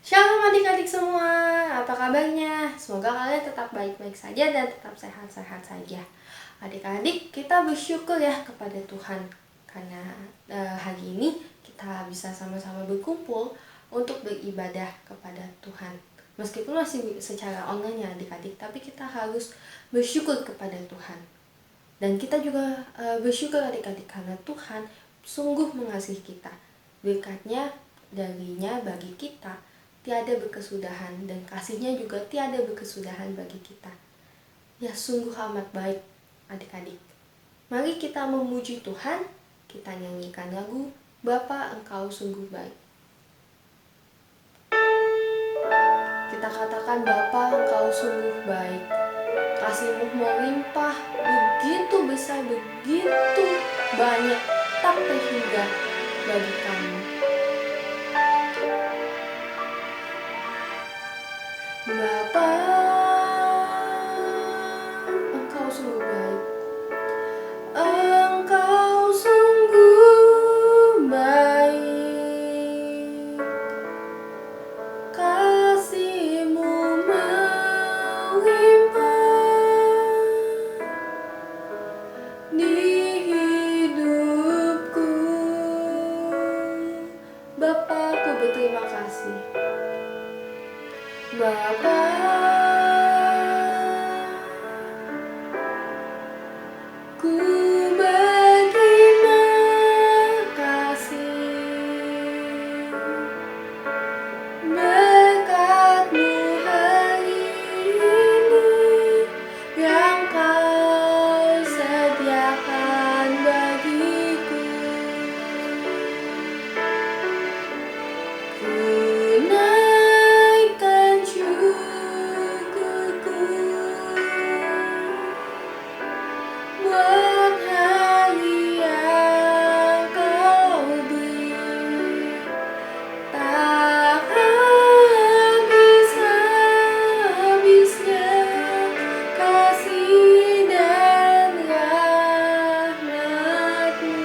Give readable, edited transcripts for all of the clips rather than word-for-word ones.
Shalom adik-adik semua, apa kabarnya? Semoga kalian tetap baik-baik saja dan tetap sehat-sehat saja. Adik-adik, kita bersyukur ya kepada Tuhan karena hari ini kita bisa sama-sama berkumpul untuk beribadah kepada Tuhan. Meskipun masih secara online ya adik-adik, tapi kita harus bersyukur kepada Tuhan. Dan kita juga bersyukur adik-adik karena Tuhan sungguh mengasihi kita. Berkatnya darinya bagi kita tiada berkesudahan dan kasihnya juga tiada berkesudahan bagi kita. Ya sungguh amat baik adik-adik. Mari kita memuji Tuhan, kita nyanyikan lagu Bapa Engkau Sungguh Baik. Kita katakan Bapa Engkau sungguh baik. Kasih-Mu melimpah begitu besar, begitu banyak, tak terhingga bagi kami. Bapa, Engkau sungguh baik. Engkau sungguh baik. Kasih-Mu melimpah di hidupku. Bapa, aku berterima kasih. Bapa, ku berterima kasih. Berkat-Mu hari ini yang Kau sediakan bagiku. Ku naikkan syukurku buat hari yang Kau beri. Tak habis-habisnya kasih dan rahmat-Mu.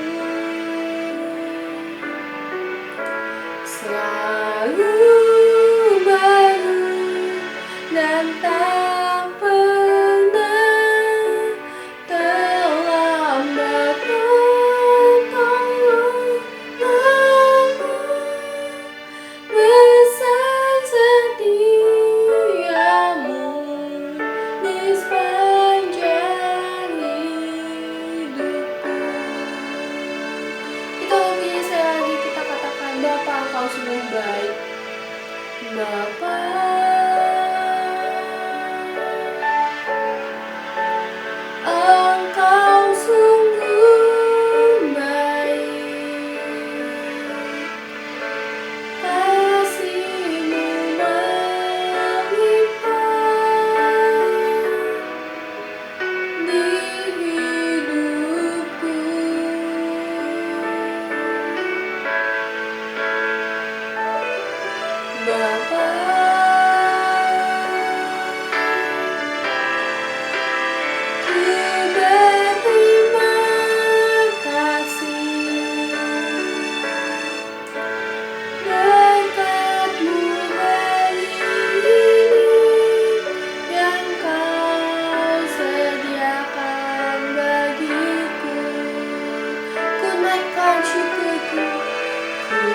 Selalu baru dan tak pernah terlambat pertolongan-Mu. Besar setia-Mu di sepanjang hidupku. Kita ulangi sekali lagi, kita katakan Bapa Engkau sungguh baik. Bapa, Engkau sungguh baik. Kasih-Mu melimpah di hidupku. Bapa, naikkan syukurku, ku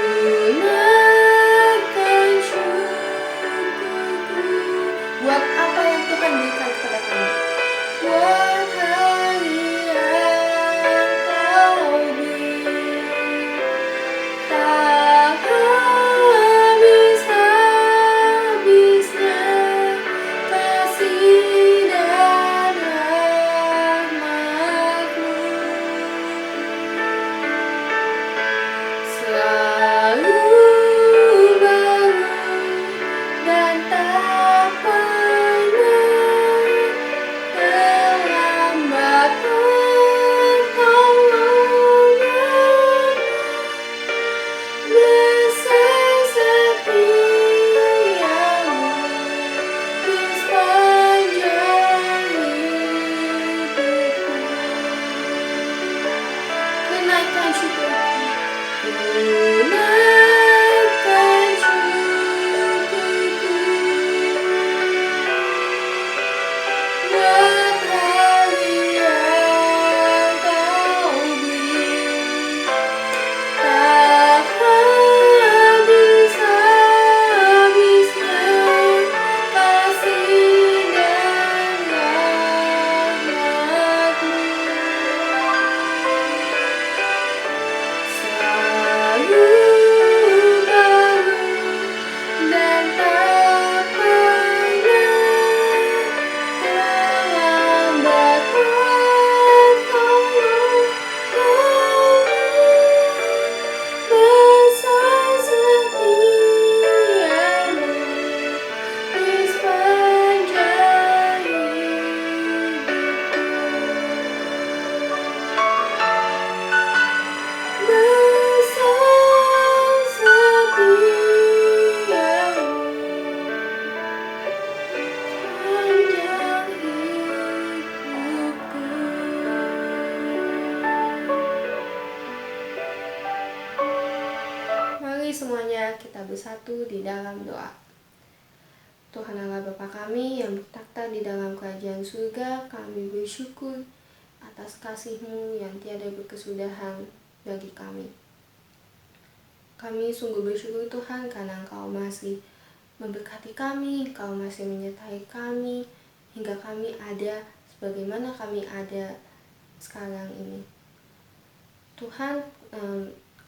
naikkan syukurku buat apa yang Tuhan berikan kepada kami. Buat hari yang Kau beri, tak habis-habisnya kasih dan rahmat-Mu. Selalu baru dan tak pernah terlambat pertolongan. Besar setiamu di sepanjang hidupku. Kenaikan syukurku, kenaikan syukurku buat hari yang Kau beri, tak habis-habisnya kasih dan rahmat-Mu. Selalu baru dan tak pernah terlambat pertolongan. Besar setiamu di sepanjang hidupku. Besar setiamu sepanjang hidupku. Mari semuanya kita bersatu di dalam doa. Tuhan Allah Bapa kami yang bertakhta di dalam kerajaan surga, kami bersyukur atas kasih-Mu yang tiada berkesudahan bagi kami. Kami sungguh bersyukur Tuhan karena Engkau masih memberkati kami, Engkau masih menyertai kami, hingga kami ada sebagaimana kami ada sekarang ini. Tuhan,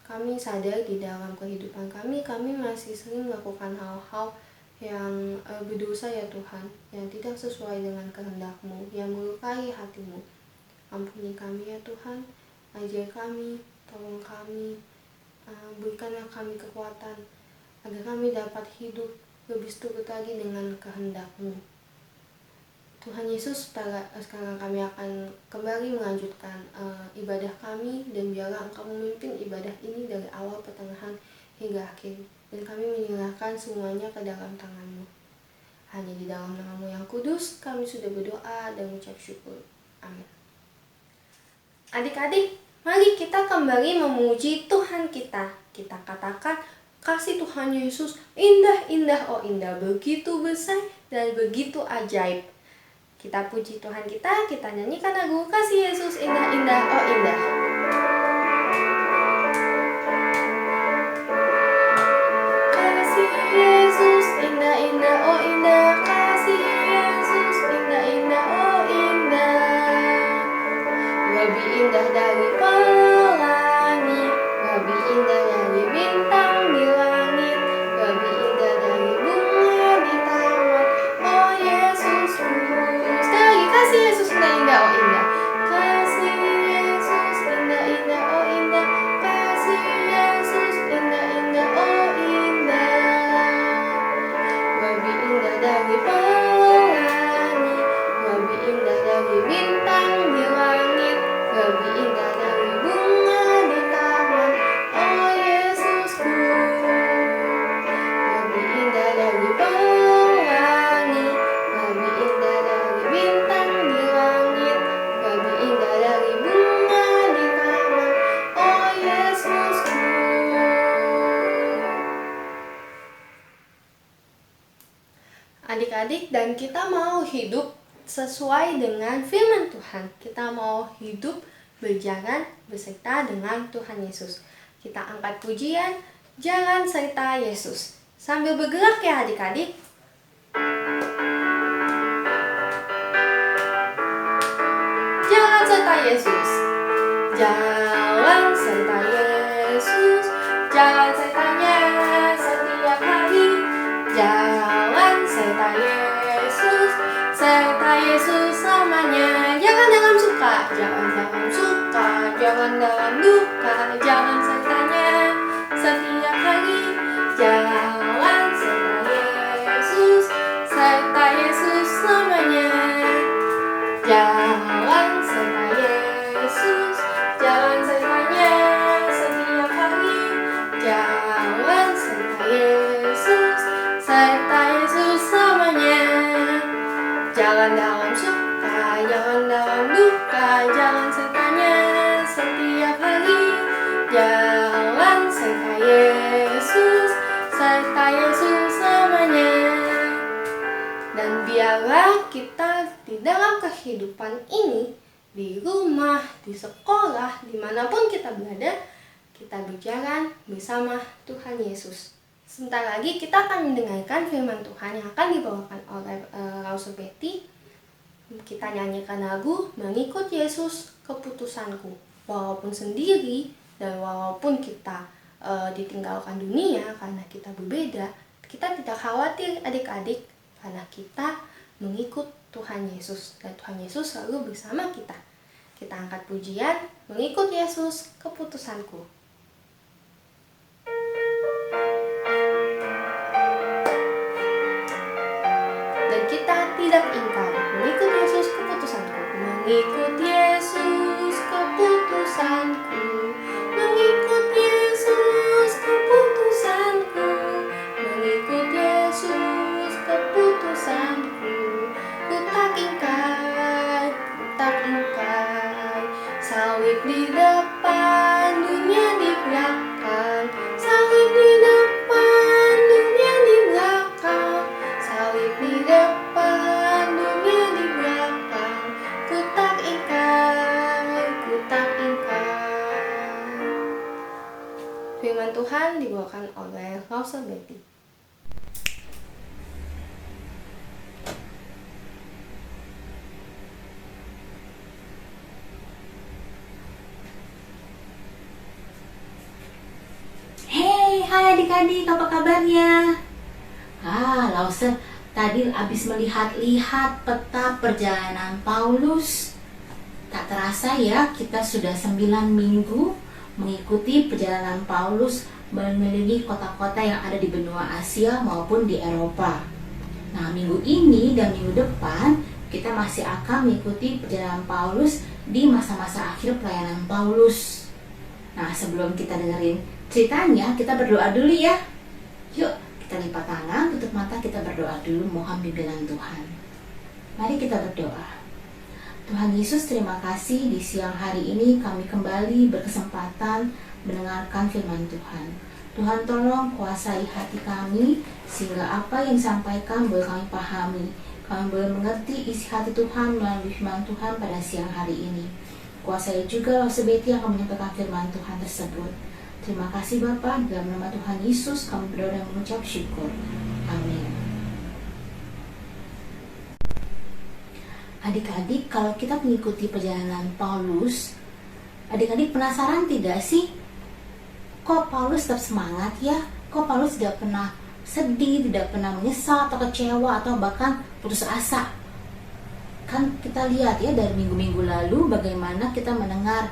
kami sadar di dalam kehidupan kami masih sering melakukan hal-hal yang berdosa ya Tuhan, yang tidak sesuai dengan kehendak-Mu, yang melukai hati-Mu. Ampuni kami ya Tuhan, ajar kami, tolong kami, berikanlah kami kekuatan agar kami dapat hidup lebih seturut lagi dengan kehendak-Mu. Tuhan Yesus, sekarang kami akan kembali melanjutkan ibadah kami, dan biarlah Engkau memimpin ibadah ini dari awal, pertengahan, hingga akhir. Dan kami menyerahkan semuanya ke dalam tangan-Mu. Hanya di dalam nama-Mu yang kudus, kami sudah berdoa dan mengucap syukur. Amin. Adik-adik, mari kita kembali memuji Tuhan kita. Kita katakan, kasih Tuhan Yesus indah, indah, oh indah, begitu besar dan begitu ajaib. Kita puji Tuhan kita nyanyikan lagu kasih Yesus indah, indah, oh indah. Kasih Yesus indah, indah, oh indah. Kasih Yesus indah, indah, oh indah. Lebih indah dari pelangi, lebih indah dari bintang di langit, lebih indah dari bunga di taman. Oh Yesusku, sekali lagi kasih Yesus indah, indah, oh indah. Kasih Yesus indah, indah, oh indah. Kasih Yesus indah, indah, oh indah. Lebih indah dari pelangi, lebih indah dari bintang di langit, lebih indah dari bunga di taman. Oh Yesusku, lebih indah dari pelangi, lebih indah dari bintang di langit, lebih indah dari bunga di taman. Oh Yesusku. Adik-adik, dan kita mau hidup sesuai dengan firman Tuhan. Kita mau hidup berjalan beserta dengan Tuhan Yesus. Kita angkat pujian, jalan serta Yesus. Sambil bergerak ya adik-adik. Jalan serta Yesus. Jalan serta Yesus. Jalan sertanya setiap hari. Jalan serta Yesus. Serta Yesus selamanya. Jangan dalam suka, jangan dalam suka, jangan dalam duka. Jangan sertanya setiap hari. Jalan serta Yesus. Serta Yesus selamanya. Jalan serta Yesus. Jalan sertanya setiap hari. Jalan serta Yesus. Serta Yesus selamanya. Jangan dalam suka, jangan dalam duka. Jangan sertanya setiap hari. Jalan serta Yesus. Serta Yesus selamanya. Dan biarlah kita di dalam kehidupan ini, di rumah, di sekolah, dimanapun kita berada, kita berjalan bersama Tuhan Yesus. Sebentar lagi kita akan mendengarkan firman Tuhan yang akan dibawakan oleh Rasul Betty. Kita nyanyikan lagu Mengikut Yesus Keputusanku. Walaupun sendiri dan walaupun kita ditinggalkan dunia karena kita berbeda, kita tidak khawatir adik-adik, karena kita mengikut Tuhan Yesus dan Tuhan Yesus selalu bersama kita. Kita angkat pujian, Mengikut Yesus Keputusanku. Dan kita tidak ingkar, mengikut Yesus keputusanku. Mengikut Yesus keputusanku. Mengikut Yesus keputusanku. Mengikut Yesus keputusanku. Ku tak ingkar, salib di depan, dunia di belakang. Salib di depan, dunia di belakang. Salib di depan, dunia di belakang. Ku tak ingkar, ku tak ingkar. Firman Tuhan dibawakan oleh Rasul Betty. Hai adik-adik, apa kabarnya? Lause tadi habis melihat-lihat peta perjalanan Paulus. Tak terasa ya, kita sudah 9 minggu mengikuti perjalanan Paulus mengelilingi kota-kota yang ada di benua Asia maupun di Eropa. Nah, minggu ini dan minggu depan kita masih akan mengikuti perjalanan Paulus di masa-masa akhir pelayanan Paulus. Nah, sebelum kita dengerin ceritanya, kita berdoa dulu ya. Yuk, kita lipat tangan, tutup mata, kita berdoa dulu, mohon bimbingan Tuhan. Mari kita berdoa. Tuhan Yesus, terima kasih di siang hari ini kami kembali berkesempatan mendengarkan firman Tuhan. Tuhan tolong kuasai hati kami, sehingga apa yang disampaikan boleh kami pahami. Kami boleh mengerti isi hati Tuhan melalui firman Tuhan pada siang hari ini. Kuasai juga Rasul Betty yang akan menyampaikan firman Tuhan tersebut. Terima kasih Bapa, dalam nama Tuhan Yesus kami berdoa dan mengucap syukur. Amin. Adik-adik, kalau kita mengikuti perjalanan Paulus, adik-adik penasaran tidak sih? Kok Paulus tetap semangat ya? Kok Paulus tidak pernah sedih, tidak pernah menyesal atau kecewa atau bahkan putus asa? Kan kita lihat ya dari minggu-minggu lalu bagaimana kita mendengar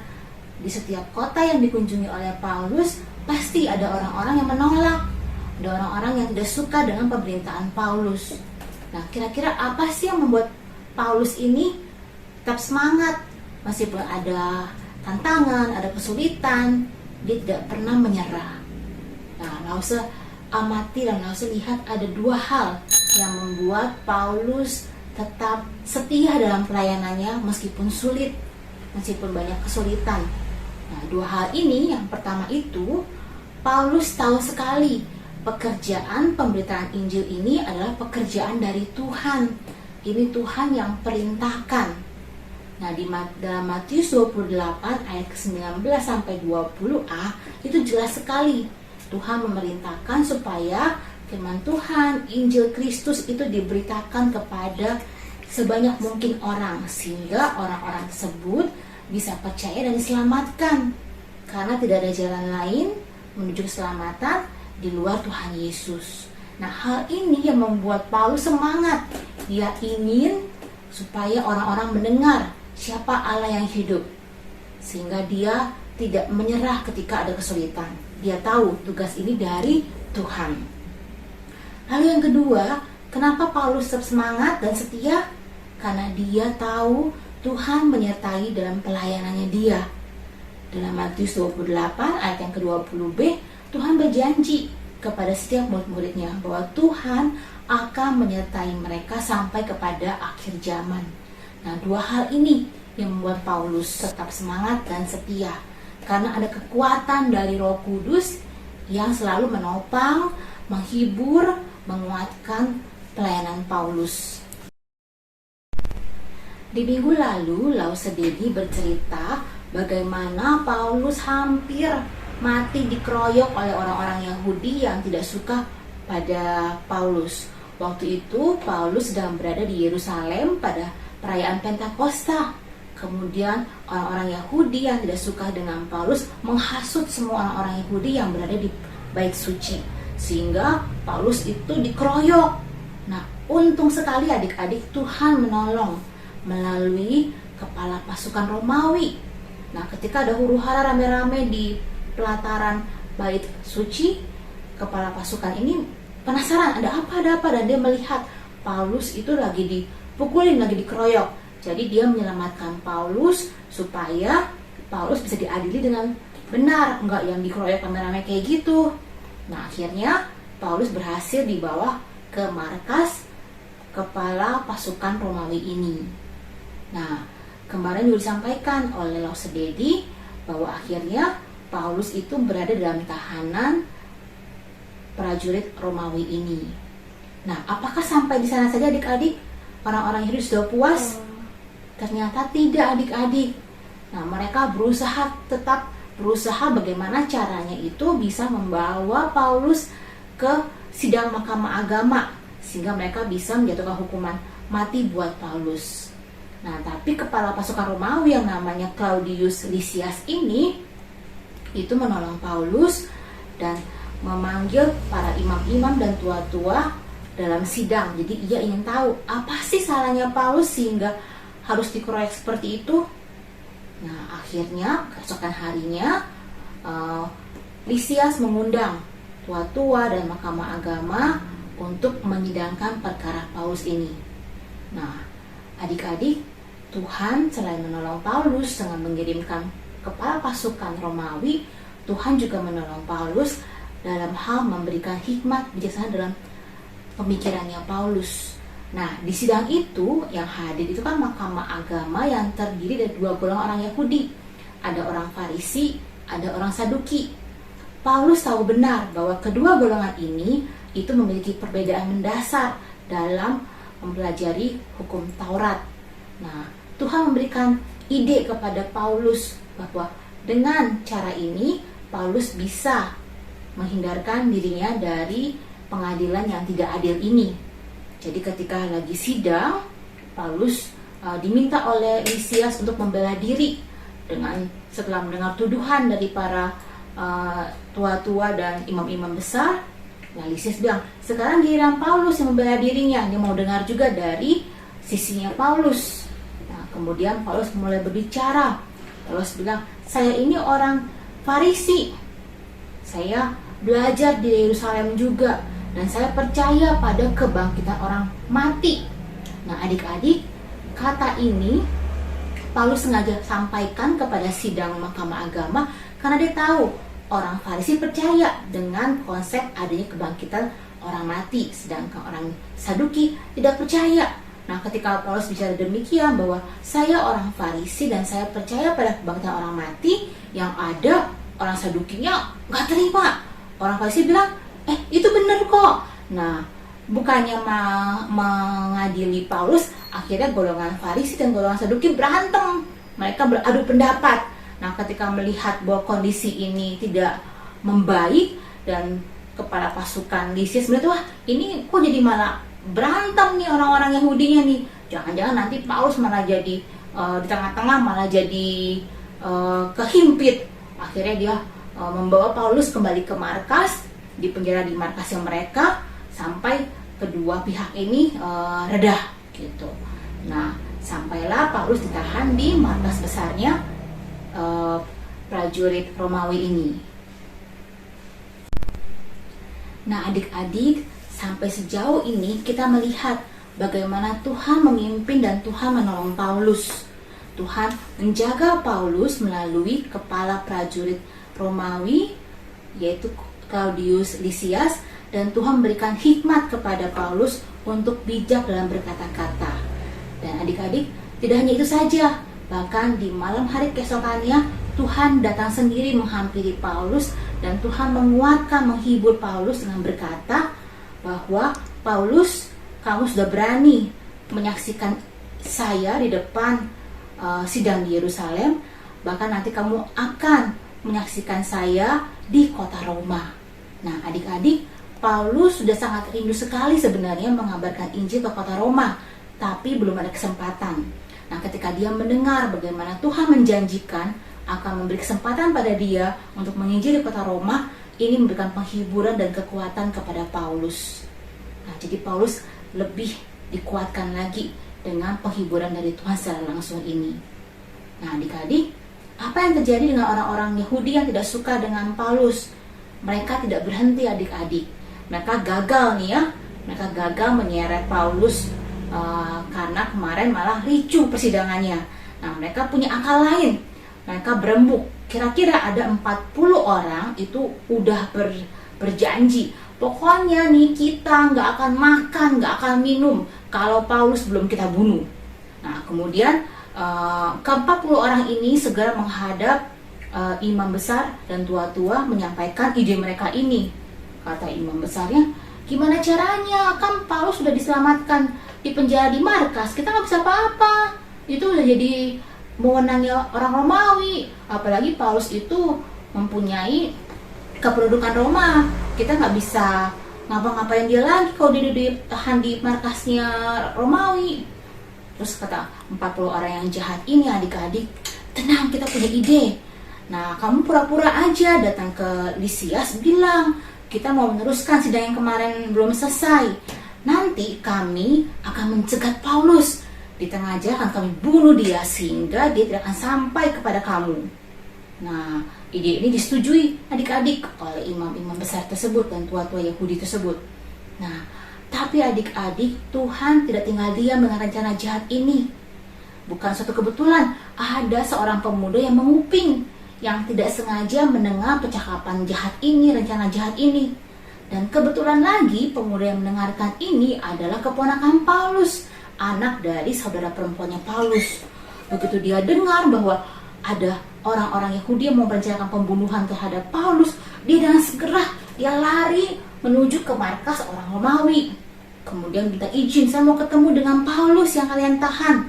di setiap kota yang dikunjungi oleh Paulus pasti ada orang-orang yang menolak, ada orang-orang yang tidak suka dengan pemerintahan Paulus. Nah, kira-kira apa sih yang membuat Paulus ini tetap semangat meskipun ada tantangan, ada kesulitan, dia tidak pernah menyerah. Nah, Lause amati dan Lause lihat ada 2 hal yang membuat Paulus tetap setia dalam pelayanannya meskipun sulit, meskipun banyak kesulitan. Nah, 2 hal ini, yang pertama itu Paulus tahu sekali pekerjaan pemberitaan Injil ini adalah pekerjaan dari Tuhan. Ini Tuhan yang perintahkan. Nah, dalam Matius 28 ayat ke-19 sampai 20a itu jelas sekali Tuhan memerintahkan supaya firman Tuhan, Injil Kristus itu diberitakan kepada sebanyak mungkin orang, sehingga orang-orang tersebut bisa percaya dan diselamatkan. Karena tidak ada jalan lain menuju keselamatan di luar Tuhan Yesus. Nah, hal ini yang membuat Paulus semangat. Dia ingin supaya orang-orang mendengar siapa Allah yang hidup, sehingga dia tidak menyerah ketika ada kesulitan. Dia tahu tugas ini dari Tuhan. Lalu yang kedua, kenapa Paulus tetap semangat dan setia? Karena dia tahu Tuhan menyertai dalam pelayanannya dia. Dalam Matius 28 ayat yang ke-20b, Tuhan berjanji kepada setiap murid-muridnya bahwa Tuhan akan menyertai mereka sampai kepada akhir zaman. Nah, dua hal ini yang membuat Paulus tetap semangat dan setia, karena ada kekuatan dari Roh Kudus yang selalu menopang, menghibur, menguatkan pelayanan Paulus. Di minggu lalu, Lause Dedi bercerita bagaimana Paulus hampir mati dikeroyok oleh orang-orang Yahudi yang tidak suka pada Paulus. Waktu itu Paulus sedang berada di Yerusalem pada perayaan Pentakosta. Kemudian orang-orang Yahudi yang tidak suka dengan Paulus menghasut semua orang-orang Yahudi yang berada di bait suci, sehingga Paulus itu dikeroyok. Nah, untung sekali adik-adik Tuhan menolong melalui kepala pasukan Romawi. Nah, ketika ada huru-hara rame-rame di pelataran bait suci, kepala pasukan ini penasaran ada apa, dan dia melihat Paulus itu lagi dipukulin, lagi dikeroyok. Jadi dia menyelamatkan Paulus supaya Paulus bisa diadili dengan benar, enggak yang dikeroyok rame-rame kayak gitu. Nah, akhirnya Paulus berhasil dibawa ke markas kepala pasukan Romawi ini. Nah, kemarin juga disampaikan oleh Lause Dedi bahwa akhirnya Paulus itu berada dalam tahanan prajurit Romawi ini. Nah, apakah sampai di sana saja adik-adik? Orang-orang Yahudi sudah puas? Ternyata tidak adik-adik. Nah, mereka tetap berusaha bagaimana caranya itu bisa membawa Paulus ke sidang mahkamah agama, sehingga mereka bisa menjatuhkan hukuman mati buat Paulus. Nah, tapi kepala pasukan Romawi yang namanya Claudius Lysias ini itu menolong Paulus dan memanggil para imam-imam dan tua-tua dalam sidang. Jadi ia ingin tahu apa sih salahnya Paulus sehingga harus dikeroyok seperti itu. Nah, akhirnya keesokan harinya Lysias mengundang tua-tua dan mahkamah agama untuk menyidangkan perkara Paulus ini. Nah, adik-adik, Tuhan selain menolong Paulus dengan mengirimkan kepala pasukan Romawi, Tuhan juga menolong Paulus dalam hal memberikan hikmat bijaksana dalam pemikirannya Paulus. Nah, di sidang itu yang hadir itu kan mahkamah agama yang terdiri dari dua golongan orang Yahudi. Ada orang Farisi, ada orang Saduki. Paulus tahu benar bahwa kedua golongan ini itu memiliki perbedaan mendasar dalam mempelajari hukum Taurat. Nah, Tuhan memberikan ide kepada Paulus bahwa dengan cara ini Paulus bisa menghindarkan dirinya dari pengadilan yang tidak adil ini. Jadi ketika lagi sidang, Paulus diminta oleh Lysias untuk membela diri setelah mendengar tuduhan dari para tua-tua dan imam-imam besar. Nah, Lysias bilang, sekarang giliran Paulus yang membela dirinya. Dia mau dengar juga dari sisinya Paulus. Nah, kemudian Paulus mulai berbicara. Paulus bilang, saya ini orang Farisi. Saya belajar di Yerusalem juga. Dan saya percaya pada kebangkitan orang mati. Nah, adik-adik, kata ini Paulus sengaja sampaikan kepada sidang mahkamah agama karena dia tahu orang Farisi percaya dengan konsep adanya kebangkitan orang mati, sedangkan orang Saduki tidak percaya. Nah, ketika Paulus bicara demikian bahwa saya orang Farisi dan saya percaya pada kebangkitan orang mati, yang ada orang Sadukinya nggak terima. Orang Farisi bilang, itu benar kok. Nah, bukannya mengadili Paulus, akhirnya golongan Farisi dan golongan Saduki berantem. Mereka beradu pendapat. Nah, ketika melihat bahwa kondisi ini tidak membaik dan kepala pasukan Lisias melihat, wah ini kok jadi malah berantem nih orang-orang Yahudinya nih. Jangan-jangan nanti Paulus malah jadi di tengah-tengah malah jadi kehimpit. Akhirnya dia membawa Paulus kembali ke markas, dipenjara di markasnya mereka sampai kedua pihak ini reda gitu. Nah, sampailah Paulus ditahan di markas besarnya prajurit Romawi ini. Nah, adik-adik, sampai sejauh ini kita melihat bagaimana Tuhan memimpin dan Tuhan menolong Paulus. Tuhan menjaga Paulus melalui kepala prajurit Romawi, yaitu Claudius Lysias, dan Tuhan memberikan hikmat kepada Paulus untuk bijak dalam berkata-kata. Dan adik-adik, tidak hanya itu saja, bahkan di malam hari keesokannya Tuhan datang sendiri menghampiri Paulus dan Tuhan menguatkan, menghibur Paulus dengan berkata bahwa Paulus, kamu sudah berani menyaksikan saya di depan sidang di Yerusalem, bahkan nanti kamu akan menyaksikan saya di kota Roma. Nah, adik-adik, Paulus sudah sangat rindu sekali sebenarnya mengabarkan Injil ke kota Roma, tapi belum ada kesempatan. Nah, ketika dia mendengar bagaimana Tuhan menjanjikan akan memberi kesempatan pada dia untuk menginjil di kota Roma, ini memberikan penghiburan dan kekuatan kepada Paulus. Nah, jadi Paulus lebih dikuatkan lagi dengan penghiburan dari Tuhan secara langsung ini. Nah, adik-adik, apa yang terjadi dengan orang-orang Yahudi yang tidak suka dengan Paulus? Mereka tidak berhenti, adik-adik. Mereka gagal nih ya, mereka gagal menyeret Paulus karena kemarin malah ricuh persidangannya. Nah, mereka punya akal lain. Mereka berembuk. Kira-kira ada 40 orang itu udah berjanji, pokoknya nih kita nggak akan makan, nggak akan minum kalau Paulus belum kita bunuh. Nah, kemudian ke-40 orang ini segera menghadap imam besar dan tua-tua menyampaikan ide mereka ini. Kata imam besarnya, gimana caranya? Kan Paulus sudah diselamatkan di penjara di markas, kita nggak bisa apa-apa. Itu udah jadi wewenangnya orang Romawi. Apalagi Paulus itu mempunyai kependudukan Roma. Kita nggak bisa ngapa-ngapain dia lagi kalau dia ditahan di markasnya Romawi. Terus kata 40 orang yang jahat ini, adik-adik, tenang, kita punya ide. Nah, kamu pura-pura aja datang ke Lysias, bilang kita mau meneruskan sidang yang kemarin belum selesai. Nanti kami akan mencegat Paulus. Di tengah jalan akan kami bunuh dia sehingga dia tidak akan sampai kepada kamu. Nah, ide ini disetujui adik-adik oleh imam-imam besar tersebut dan tua-tua Yahudi tersebut. Nah, tapi adik-adik, Tuhan tidak tinggal diam dengan rencana jahat ini. Bukan suatu kebetulan, ada seorang pemuda yang menguping, yang tidak sengaja mendengar percakapan jahat ini, rencana jahat ini. Dan kebetulan lagi pemuda yang mendengarkan ini adalah keponakan Paulus, anak dari saudara perempuannya Paulus. Begitu dia dengar bahwa ada orang-orang Yahudi yang mau merencanakan pembunuhan terhadap Paulus, dia dengan segera dia lari menuju ke markas orang Romawi. Kemudian minta izin, saya mau ketemu dengan Paulus yang kalian tahan.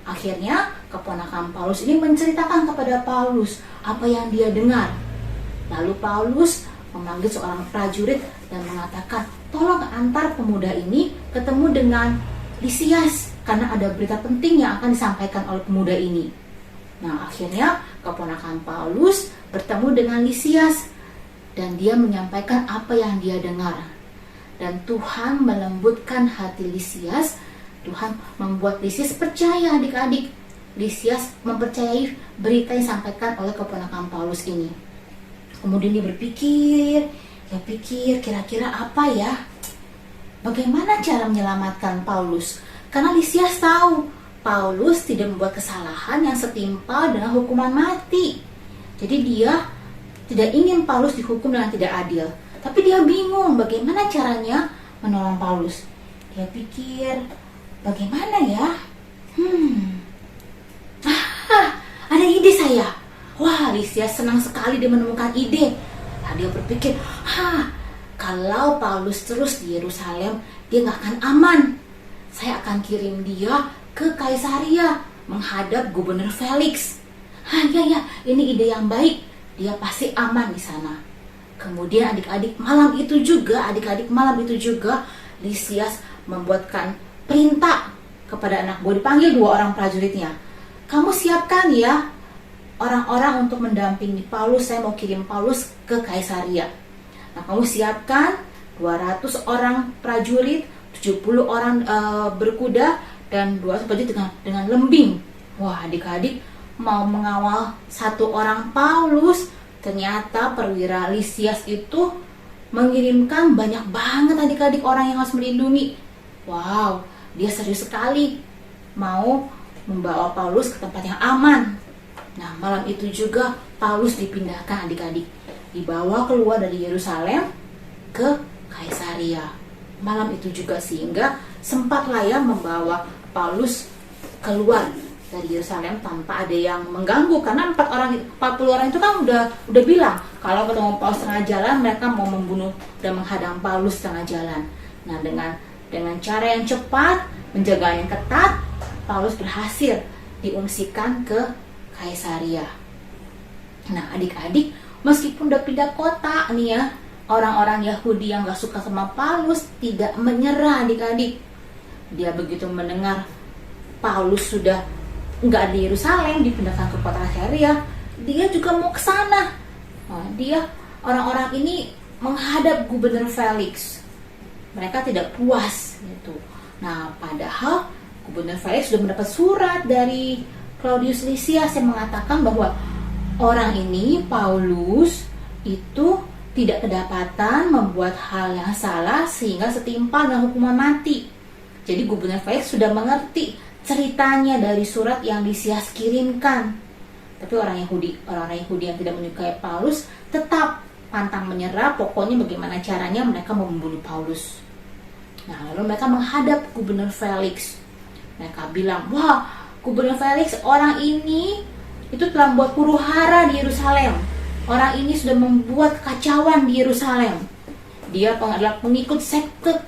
Akhirnya keponakan Paulus ini menceritakan kepada Paulus apa yang dia dengar. Lalu Paulus memanggil seorang prajurit dan mengatakan, tolong antar pemuda ini ketemu dengan Lysias karena ada berita penting yang akan disampaikan oleh pemuda ini. Nah, akhirnya keponakan Paulus bertemu dengan Lysias dan dia menyampaikan apa yang dia dengar. Dan Tuhan melembutkan hati Lysias. Tuhan membuat Lysias percaya, adik-adik. Lysias mempercayai berita yang disampaikan oleh keponakan Paulus ini. Kemudian dia berpikir, kira-kira apa ya? Bagaimana cara menyelamatkan Paulus? Karena Lysias tahu Paulus tidak membuat kesalahan yang setimpal dengan hukuman mati. Jadi dia tidak ingin Paulus dihukum dengan tidak adil. Tapi dia bingung bagaimana caranya menolong Paulus. Dia pikir, bagaimana ya? Ada ide saya. Wah, Lysias senang sekali dia menemukan ide. Nah, dia berpikir, kalau Paulus terus di Yerusalem, dia nggak akan aman. saya akan kirim dia ke Kaisaria menghadap Gubernur Felix. Ya, ini ide yang baik. Dia pasti aman di sana. Kemudian adik-adik malam itu juga Lisias membuatkan perintah kepada anak buah, dipanggil 2 orang prajuritnya. Kamu siapkan ya orang-orang untuk mendampingi Paulus, saya mau kirim Paulus ke Kaisaria. Nah, kamu siapkan 200 orang prajurit, 70 orang berkuda, dan 200 prajurit dengan lembing. Wah, adik-adik mau mengawal 1 orang Paulus. Ternyata perwira Lisias itu mengirimkan banyak banget adik-adik orang yang harus melindungi. Wow, dia serius sekali mau membawa Paulus ke tempat yang aman. Nah, malam itu juga Paulus dipindahkan adik-adik, dibawa keluar dari Yerusalem ke Kaisaria. Malam itu juga, sehingga sempatlah ya membawa Paulus keluar dari Yerusalem tanpa ada yang mengganggu, karena 40 orang itu kan udah bilang kalau ketemu Paulus tengah jalan mereka mau membunuh dan menghadang Paulus tengah jalan. Nah, dengan cara yang cepat, menjaga yang ketat, Paulus berhasil diungsikan ke Kaisaria. Nah, adik-adik, meskipun udah pindah kota nih ya, orang-orang Yahudi yang gak suka sama Paulus tidak menyerah adik-adik. Dia begitu mendengar Paulus sudah nggak di Yerusalem, dipindahkan ke kota Kaisaria, dia juga mau ke sana. Nah, orang-orang ini menghadap Gubernur Felix. Mereka tidak puas gitu. Nah, padahal Gubernur Felix sudah mendapat surat dari Claudius Lysias yang mengatakan bahwa orang ini, Paulus, itu tidak kedapatan membuat hal yang salah sehingga setimpal dengan hukuman mati. Jadi Gubernur Felix sudah mengerti ceritanya dari surat yang Lysias kirimkan. Tapi orang Yahudi yang tidak menyukai Paulus tetap pantang menyerah. Pokoknya bagaimana caranya mereka membunuh Paulus. Nah, lalu mereka menghadap Gubernur Felix. Mereka bilang, wah, Gubernur Felix, orang ini itu telah membuat huru-hara di Yerusalem. Orang ini sudah membuat kekacauan di Yerusalem. Dia adalah pengikut sekte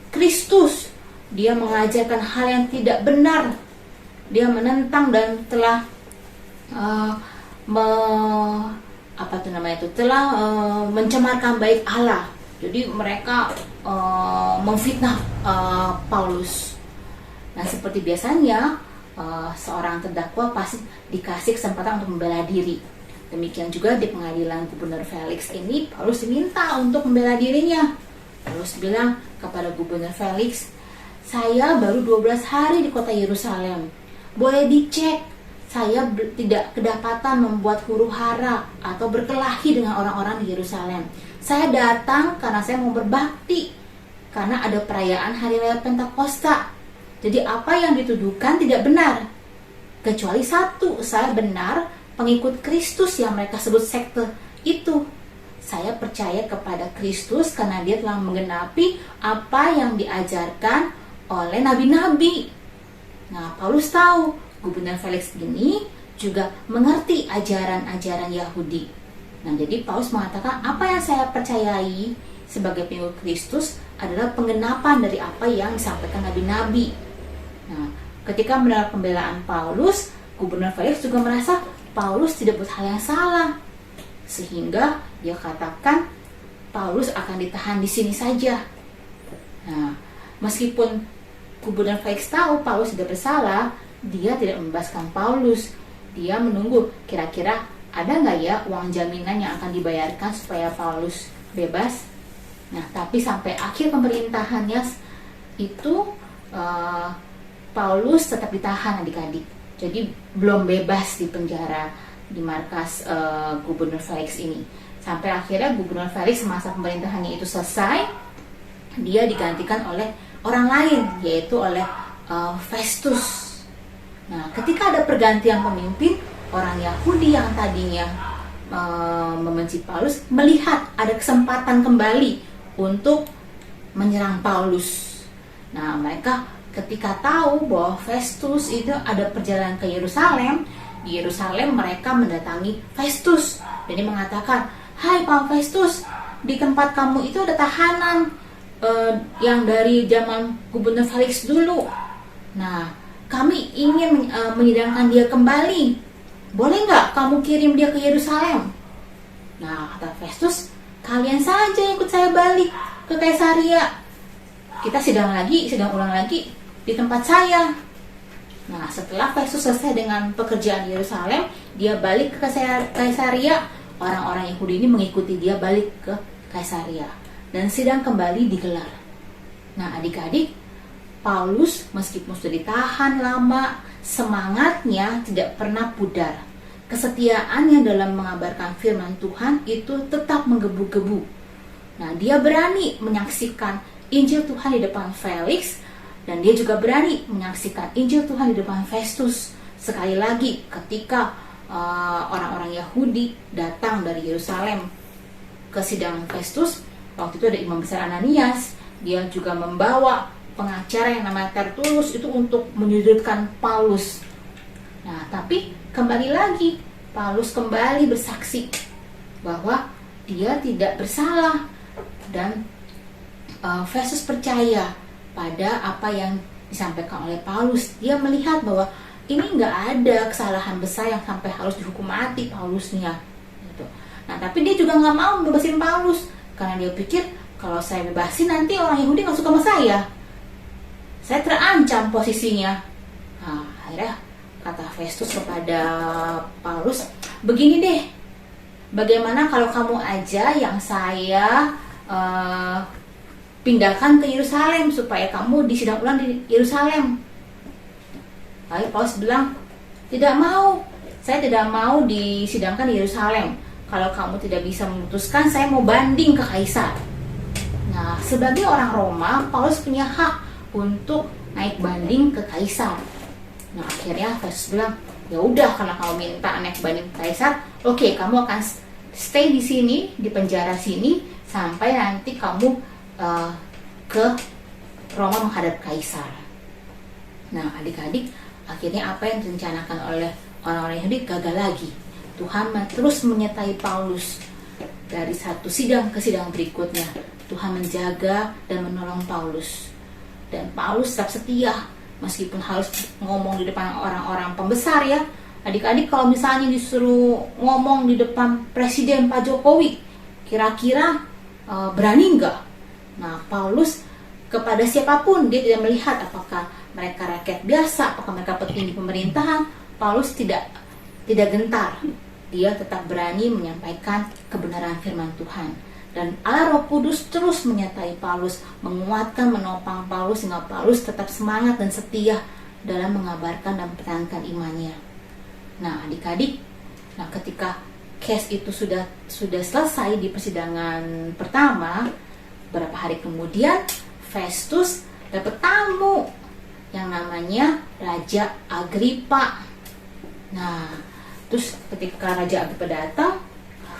Kristus. Dia mengajarkan hal yang tidak benar. Dia menentang dan telah mencemarkan baik Allah. Jadi mereka memfitnah Paulus. Nah, seperti biasanya seorang terdakwa pasti dikasih kesempatan untuk membela diri. Demikian juga di pengadilan Gubernur Felix ini, Paulus diminta untuk membela dirinya. Paulus bilang kepada Gubernur Felix, saya baru 12 hari di kota Yerusalem. Boleh dicek, saya tidak kedapatan membuat huru-hara atau berkelahi dengan orang-orang di Yerusalem. Saya datang karena saya mau berbakti, karena ada perayaan Hari Raya Pentakosta. Jadi apa yang dituduhkan tidak benar. Kecuali satu, saya benar pengikut Kristus yang mereka sebut sekte itu. Saya percaya kepada Kristus karena dia telah menggenapi apa yang diajarkan oleh nabi-nabi. Nah, Paulus tahu Gubernur Felix ini juga mengerti ajaran-ajaran Yahudi. Nah, jadi Paulus mengatakan apa yang saya percayai sebagai pengikut Kristus adalah penggenapan dari apa yang disampaikan nabi-nabi. Nah, ketika mendengar pembelaan Paulus, Gubernur Felix juga merasa Paulus tidak buat hal yang salah, sehingga dia katakan Paulus akan ditahan di sini saja. Nah, meskipun Gubernur Felix tahu Paulus tidak bersalah, dia tidak membebaskan Paulus. Dia menunggu kira-kira ada nggak ya uang jaminan yang akan dibayarkan supaya Paulus bebas. Nah, tapi sampai akhir pemerintahannya itu Paulus tetap ditahan adik-adik. Jadi belum bebas di penjara di markas Gubernur Felix ini. Sampai akhirnya Gubernur Felix masa pemerintahannya itu selesai, dia digantikan oleh orang lain, yaitu oleh Festus. Nah, ketika ada pergantian pemimpin, orang Yahudi yang tadinya membenci Paulus melihat ada kesempatan kembali untuk menyerang Paulus. Nah, mereka ketika tahu bahwa Festus itu ada perjalanan ke Yerusalem, di Yerusalem mereka mendatangi Festus. Jadi mengatakan, hai Pak Festus, di tempat kamu itu ada tahanan yang dari zaman Gubernur Felix dulu. Nah, kami ingin menyidangkan dia kembali. Boleh nggak kamu kirim dia ke Yerusalem? Nah, kata Festus, kalian saja ikut saya balik ke Kaisaria. Kita sidang ulang lagi di tempat saya. Nah, setelah Festus selesai dengan pekerjaan di Yerusalem, dia balik ke Kaisaria. Orang-orang Yahudi ini mengikuti dia balik ke Kaisaria. Dan sidang kembali digelar. Nah, adik-adik, Paulus meskipun sudah ditahan lama, semangatnya tidak pernah pudar. Kesetiaannya dalam mengabarkan firman Tuhan itu tetap menggebu-gebu. Nah, dia berani menyaksikan Injil Tuhan di depan Felix, dan dia juga berani menyaksikan Injil Tuhan di depan Festus. Sekali lagi, ketika orang-orang Yahudi datang dari Yerusalem ke sidang Festus, waktu itu ada imam besar Ananias, dia juga membawa pengacara yang namanya Tertullus itu untuk menyudutkan Paulus. Nah, tapi kembali lagi, Paulus kembali bersaksi bahwa dia tidak bersalah, dan Festus percaya pada apa yang disampaikan oleh Paulus. Dia melihat bahwa ini nggak ada kesalahan besar yang sampai harus dihukum mati Paulusnya. Gitu. Nah, tapi dia juga nggak mau bebasin Paulus, karena dia pikir kalau saya bebasin nanti orang Yahudi nggak suka sama saya terancam posisinya. Nah, akhirnya kata Festus kepada Paulus, begini deh, bagaimana kalau kamu aja yang saya pindahkan ke Yerusalem supaya kamu disidang ulang di Yerusalem. Lalu Paulus bilang, tidak mau, saya tidak mau disidangkan di Yerusalem. Kalau kamu tidak bisa memutuskan, saya mau banding ke Kaisar. Nah, sebagai orang Roma, Paulus punya hak untuk naik banding ke Kaisar. Nah, akhirnya Festus bilang, ya udah, karena kamu minta naik banding ke Kaisar, oke, kamu akan stay di sini, di penjara sini, sampai nanti kamu ke Roma menghadap Kaisar. Nah, adik-adik, akhirnya apa yang direncanakan oleh orang-orang Yahudi gagal lagi. Tuhan terus menyertai Paulus dari satu sidang ke sidang berikutnya. Tuhan menjaga dan menolong Paulus. Dan Paulus tetap setia meskipun harus ngomong di depan orang-orang pembesar ya. Adik-adik, kalau misalnya disuruh ngomong di depan Presiden Pak Jokowi, kira-kira berani nggak? Nah, Paulus kepada siapapun, dia tidak melihat apakah mereka rakyat biasa, apakah mereka petinggi pemerintahan. Paulus tidak gentar. Dia tetap berani menyampaikan kebenaran firman Tuhan. Dan Allah Roh Kudus terus menyertai Paulus, menguatkan, menopang Paulus sehingga Paulus tetap semangat dan setia dalam mengabarkan dan mempertahankan imannya. Nah, adik-adik, ketika case itu sudah selesai di persidangan pertama, beberapa hari kemudian Festus dapat tamu yang namanya Raja Agripa. Nah, terus ketika Raja Agripa datang,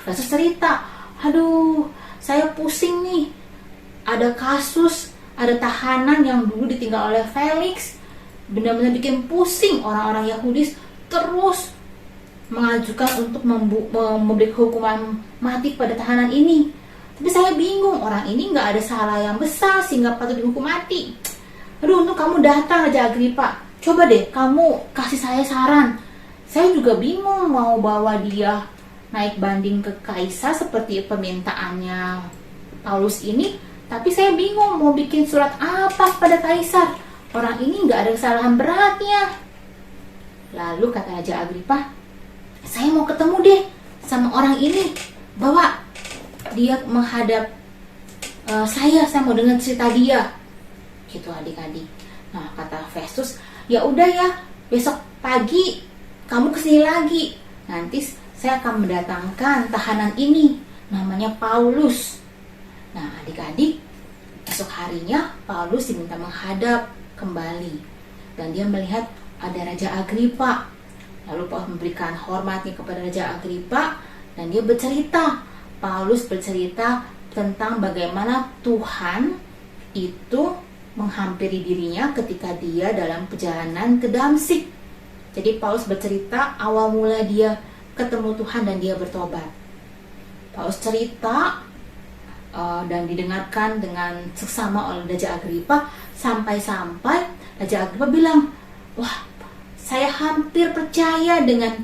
Festus cerita, aduh, saya pusing nih, ada kasus, ada tahanan yang dulu ditinggal oleh Felix, benar-benar bikin pusing. Orang-orang Yahudi terus mengajukan untuk memberi hukuman mati pada tahanan ini. Tapi saya bingung, orang ini nggak ada salah yang besar sehingga patut dihukum mati. Aduh, untuk kamu datang Raja Agripa, coba deh kamu kasih saya saran. Saya juga bingung mau bawa dia naik banding ke Kaisar seperti permintaannya Paulus ini, tapi saya bingung mau bikin surat apa pada Kaisar. Orang ini nggak ada kesalahan beratnya. Lalu kata Raja Agripa, saya mau ketemu deh sama orang ini, bawa dia menghadap saya mau dengar cerita dia. Gitu adik-adik. Nah, kata Festus, ya udah ya, besok pagi kamu kesini lagi. Nanti saya akan mendatangkan tahanan ini, namanya Paulus. Nah, adik-adik, esok harinya Paulus diminta menghadap kembali. Dan dia melihat ada Raja Agripa. Lalu Paulus memberikan hormatnya kepada Raja Agripa, dan dia bercerita. Paulus bercerita tentang bagaimana Tuhan itu menghampiri dirinya ketika dia dalam perjalanan ke Damsyik. Jadi Paulus bercerita awal mula dia ketemu Tuhan dan dia bertobat. Paulus cerita dan didengarkan dengan seksama oleh Raja Agripa, sampai-sampai Raja Agripa bilang, wah, saya hampir percaya dengan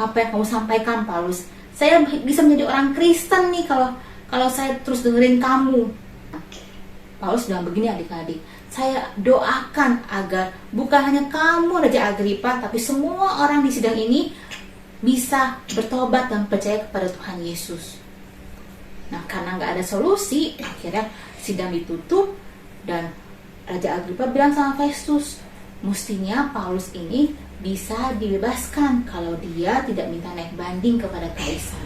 apa yang kamu sampaikan, Paulus. Saya bisa menjadi orang Kristen nih kalau saya terus dengerin kamu. Paulus bilang begini, adik-adik, saya doakan agar bukan hanya kamu Raja Agripa, tapi semua orang di sidang ini bisa bertobat dan percaya kepada Tuhan Yesus. Nah, karena nggak ada solusi, akhirnya sidang ditutup dan Raja Agripa bilang sama Festus, mestinya Paulus ini bisa dibebaskan kalau dia tidak minta naik banding kepada Kaisar.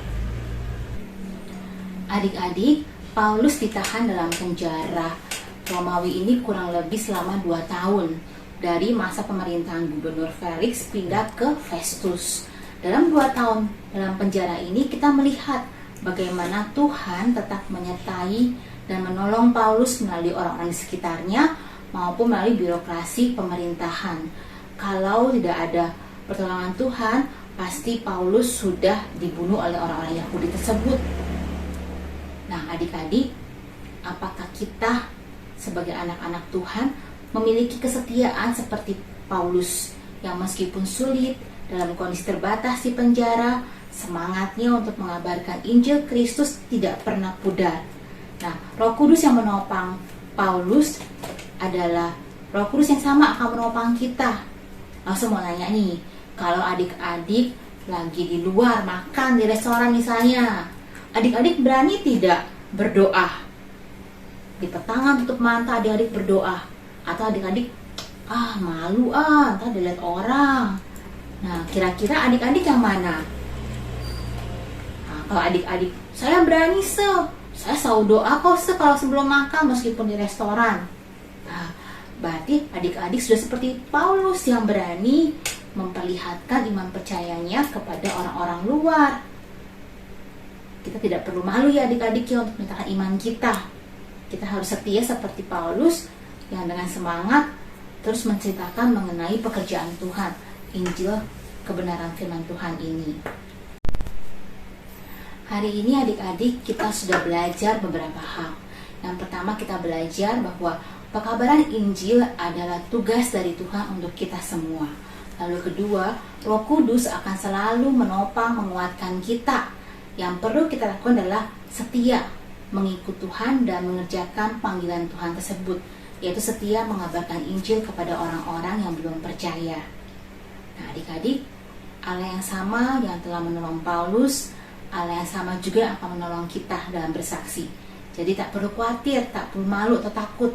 Adik-adik, Paulus ditahan dalam penjara Romawi ini kurang lebih selama 2 tahun. Dari masa pemerintahan Gubernur Felix pindah ke Festus. Dalam 2 tahun dalam penjara ini kita melihat bagaimana Tuhan tetap menyertai dan menolong Paulus melalui orang-orang di sekitarnya maupun melalui birokrasi pemerintahan. Kalau tidak ada pertolongan Tuhan, pasti Paulus sudah dibunuh oleh orang-orang Yahudi tersebut. Nah, adik-adik, apakah kita sebagai anak-anak Tuhan memiliki kesetiaan seperti Paulus yang meskipun sulit, dalam kondisi terbatas di penjara, semangatnya untuk mengabarkan Injil Kristus tidak pernah pudar. Nah, Roh Kudus yang menopang Paulus adalah Roh Kudus yang sama akan menopang kita. Langsung mau nanya nih, kalau adik-adik lagi di luar makan di restoran misalnya, adik-adik berani tidak berdoa? Di tangan tutup mata adik-adik berdoa, atau adik-adik malu ntar dilihat orang. Nah, kira-kira adik-adik yang mana? Nah, kalau adik-adik, saya berani saya selalu doa kok kalau sebelum makan meskipun di restoran. Nah, berarti adik-adik sudah seperti Paulus yang berani memperlihatkan iman percayanya kepada orang-orang luar. Kita tidak perlu malu ya adik-adik ya untuk menyatakan iman kita. Kita harus setia seperti Paulus yang dengan semangat terus menceritakan mengenai pekerjaan Tuhan, Injil kebenaran firman Tuhan ini. Hari ini adik-adik kita sudah belajar beberapa hal. Yang pertama kita belajar bahwa pekabaran Injil adalah tugas dari Tuhan untuk kita semua. Lalu kedua, Roh Kudus akan selalu menopang, menguatkan kita. Yang perlu kita lakukan adalah setia mengikut Tuhan dan mengerjakan panggilan Tuhan tersebut, yaitu setia mengabarkan Injil kepada orang-orang yang belum percaya. Nah, adik-adik, Allah yang sama yang telah menolong Paulus, Allah yang sama juga akan menolong kita dalam bersaksi. Jadi tak perlu khawatir, tak perlu malu atau takut.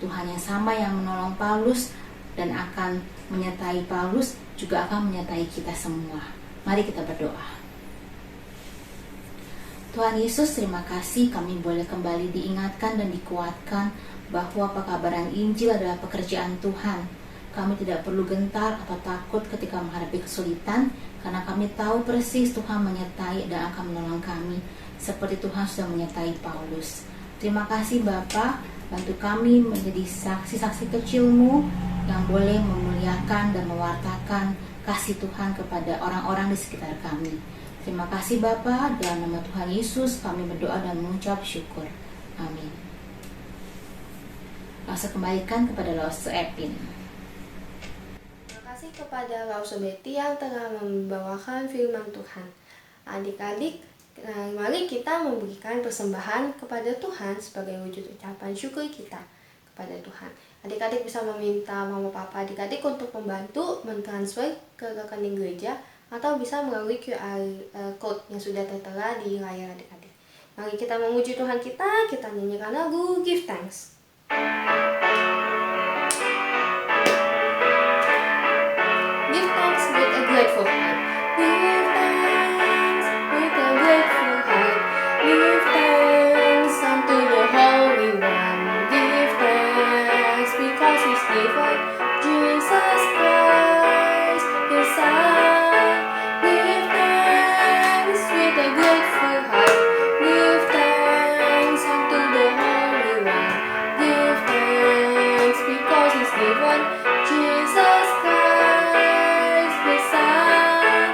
Tuhan yang sama yang menolong Paulus dan akan menyertai Paulus juga akan menyertai kita semua. Mari kita berdoa. Tuhan Yesus, terima kasih kami boleh kembali diingatkan dan dikuatkan bahwa pekabaran Injil adalah pekerjaan Tuhan. Kami tidak perlu gentar atau takut ketika menghadapi kesulitan, karena kami tahu persis Tuhan menyertai dan akan menolong kami, seperti Tuhan sudah menyertai Paulus. Terima kasih Bapa, bantu kami menjadi saksi-saksi kecil-Mu yang boleh memuliakan dan mewartakan kasih Tuhan kepada orang-orang di sekitar kami. Terima kasih Bapa, dalam nama Tuhan Yesus kami berdoa dan mengucap syukur. Amin. Langsung kembalikan kepada Lause Epin. Terima kasih kepada Lause Betty yang telah membawakan firman Tuhan. Adik-adik, mari kita memberikan persembahan kepada Tuhan sebagai wujud ucapan syukur kita kepada Tuhan. Adik-adik bisa meminta mama papa adik-adik untuk membantu mentransfer ke rekening gereja atau bisa melalui QR code yang sudah tertera di layar adik-adik. Mari kita memuji Tuhan kita nyanyikan lagu Give Thanks. Give thanks with a grateful heart. Give thanks with a grateful heart. Give thanks unto the Holy One. Give thanks because He's given Jesus Christ, His Son. Give thanks with a grateful heart. Give thanks unto the Holy One. Give thanks because He's given Jesus Christ, His Son.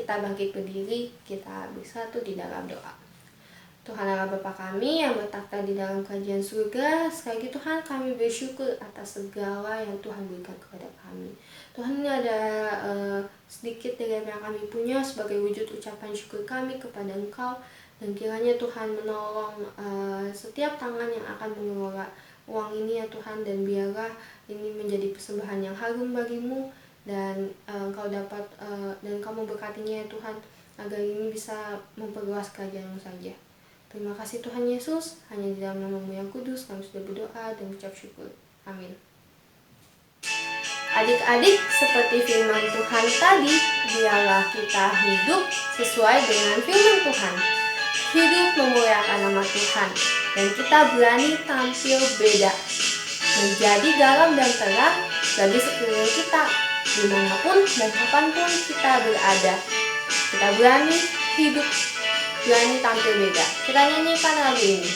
kita bangkit berdiri, kita bersatu di dalam doa. Tuhan Allah Bapa kami yang bertakhta di dalam kerajaan surga, sekali lagi Tuhan kami bersyukur atas segala yang Tuhan berikan kepada kami. Tuhan, ini ada sedikit dari yang kami punya sebagai wujud ucapan syukur kami kepada Engkau, dan kiranya Tuhan menolong setiap tangan yang akan mengelola uang ini ya Tuhan, dan biarlah ini menjadi persembahan yang harum bagimu, dan Engkau dapat dan Engkau memberkatinya ya Tuhan, agar ini bisa memperluas kerajaan-Mu saja. Terima kasih Tuhan Yesus, hanya di dalam nama-Mu yang kudus kami sudah berdoa dan mengucap syukur. Amin. Adik-adik, seperti firman Tuhan tadi, biarlah kita hidup sesuai dengan firman Tuhan. Hidup memuliakan nama Tuhan, dan kita berani tampil beda, menjadi garam dan terang bagi sekeliling kita, dimanapun dan kapanpun kita berada. Kita berani hidup, berani tampil beda. Kita nyanyikan lagu ini.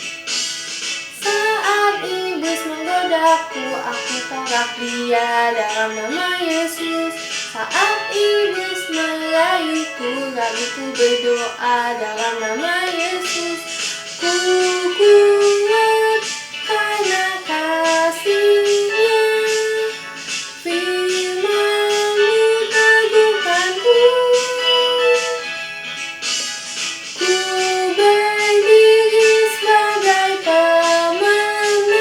Saat iblis menggodaku, aku tolak dia dalam nama Yesus. Saat iblis merayuku, lalu ku berdoa dalam nama Yesus. Ku kuat karena kasih-Nya, firman-Mu teguhkanku. Ku berdiri sebagai pemenang,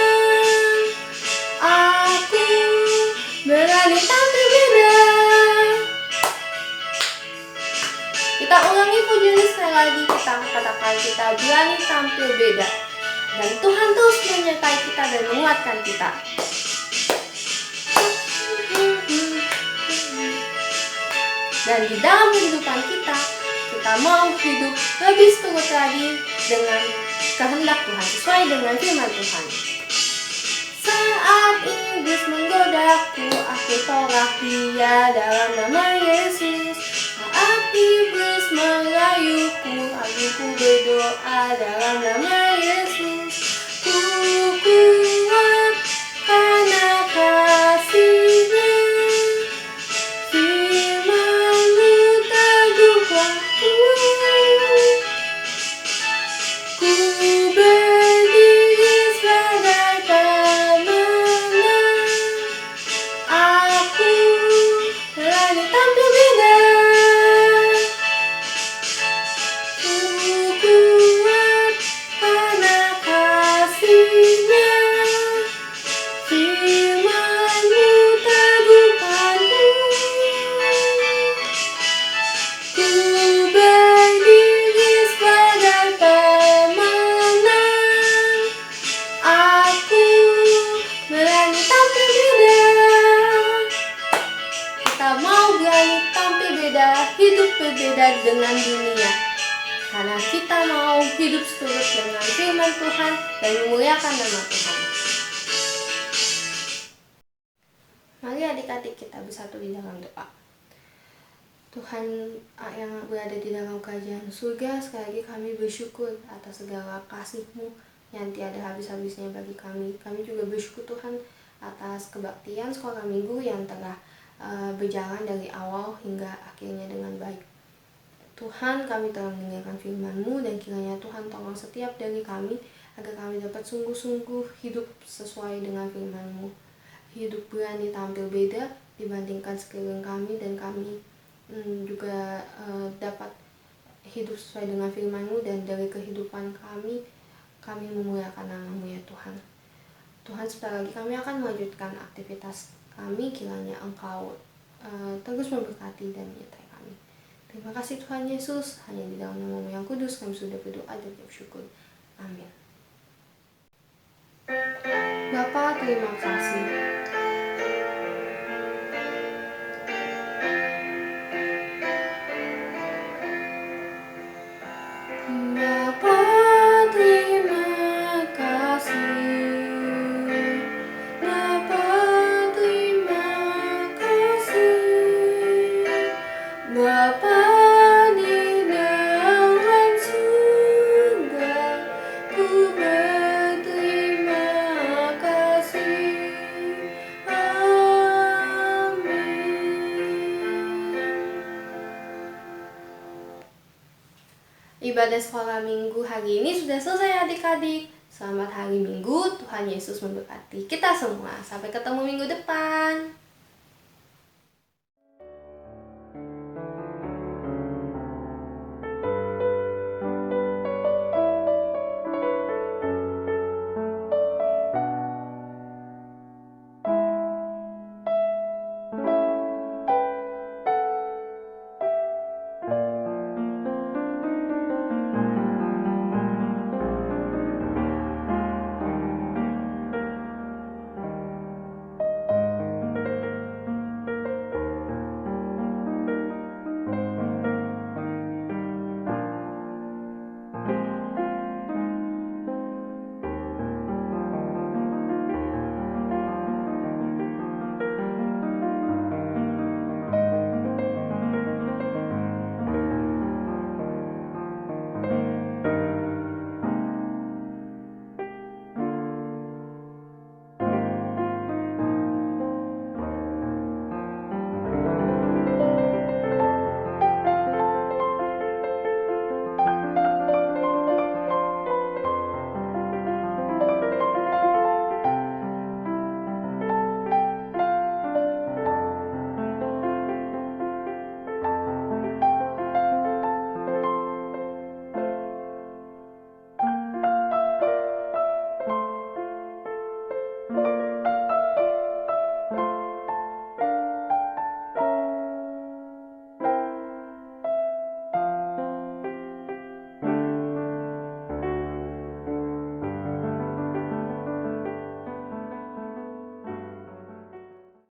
aku berani tampil beda. Kita ulangi pujian ini sekali lagi, kita katakan kita berani tampil beda, dan Tuhan terus menyertai kita dan menguatkan kita. Dan di dalam kehidupan kita mau hidup lebih seturut lagi dengan kehendak Tuhan, sesuai dengan firman Tuhan. Saat iblis menggodaku, aku tolak dia dalam nama Yesus. Saat iblis merayuku, aku berdoa dalam nama Yesus. Ku kuat karena kasih-Nya, firman-Mu teguhkanku. Ku berdiri sebagai pemenang, aku berani tampil beda. Ku kuat karena kasih-Nya, firman-Mu teguhkanku. Ku berdiri sebagai pemenang, aku berani tampil beda. Kita mau berani tampil beda, hidup berbeda dengan dunia, karena kita mau hidup seturut dengan firman Tuhan dan memuliakan nama Tuhan. Mari adik-adik kita bersatu di dalam doa. Tuhan yang berada di dalam kerajaan surga, sekali lagi kami bersyukur atas segala kasih-Mu yang tiada habis-habisnya bagi kami. Kami juga bersyukur Tuhan atas kebaktian sekolah minggu yang telah berjalan dari awal hingga akhirnya dengan baik. Tuhan, kami telah mendengarkan firman-Mu, dan kiranya Tuhan tolong setiap dari kami agar kami dapat sungguh-sungguh hidup sesuai dengan firman-Mu. Hidup berani tampil beda dibandingkan sekeliling kami, dan kami juga dapat hidup sesuai dengan firman-Mu, dan dari kehidupan kami memuliakan nama-Mu ya Tuhan. Tuhan, sebentar lagi kami akan melanjutkan aktivitas kami, kiranya Engkau terus memberkati dan menyertai kami. Terima kasih Tuhan Yesus, hanya di dalam nama-Mu yang kudus kami sudah berdoa dan bersyukur. Amin. Bapa, terima kasih. Bapa, terima kasih. Bapa, terima kasih. Bapa di dalam surga, ku berterima kasih. ibadah sekolah minggu hari ini sudah selesai adik-adik. Selamat hari Minggu, Tuhan Yesus memberkati kita semua. Sampai ketemu minggu depan.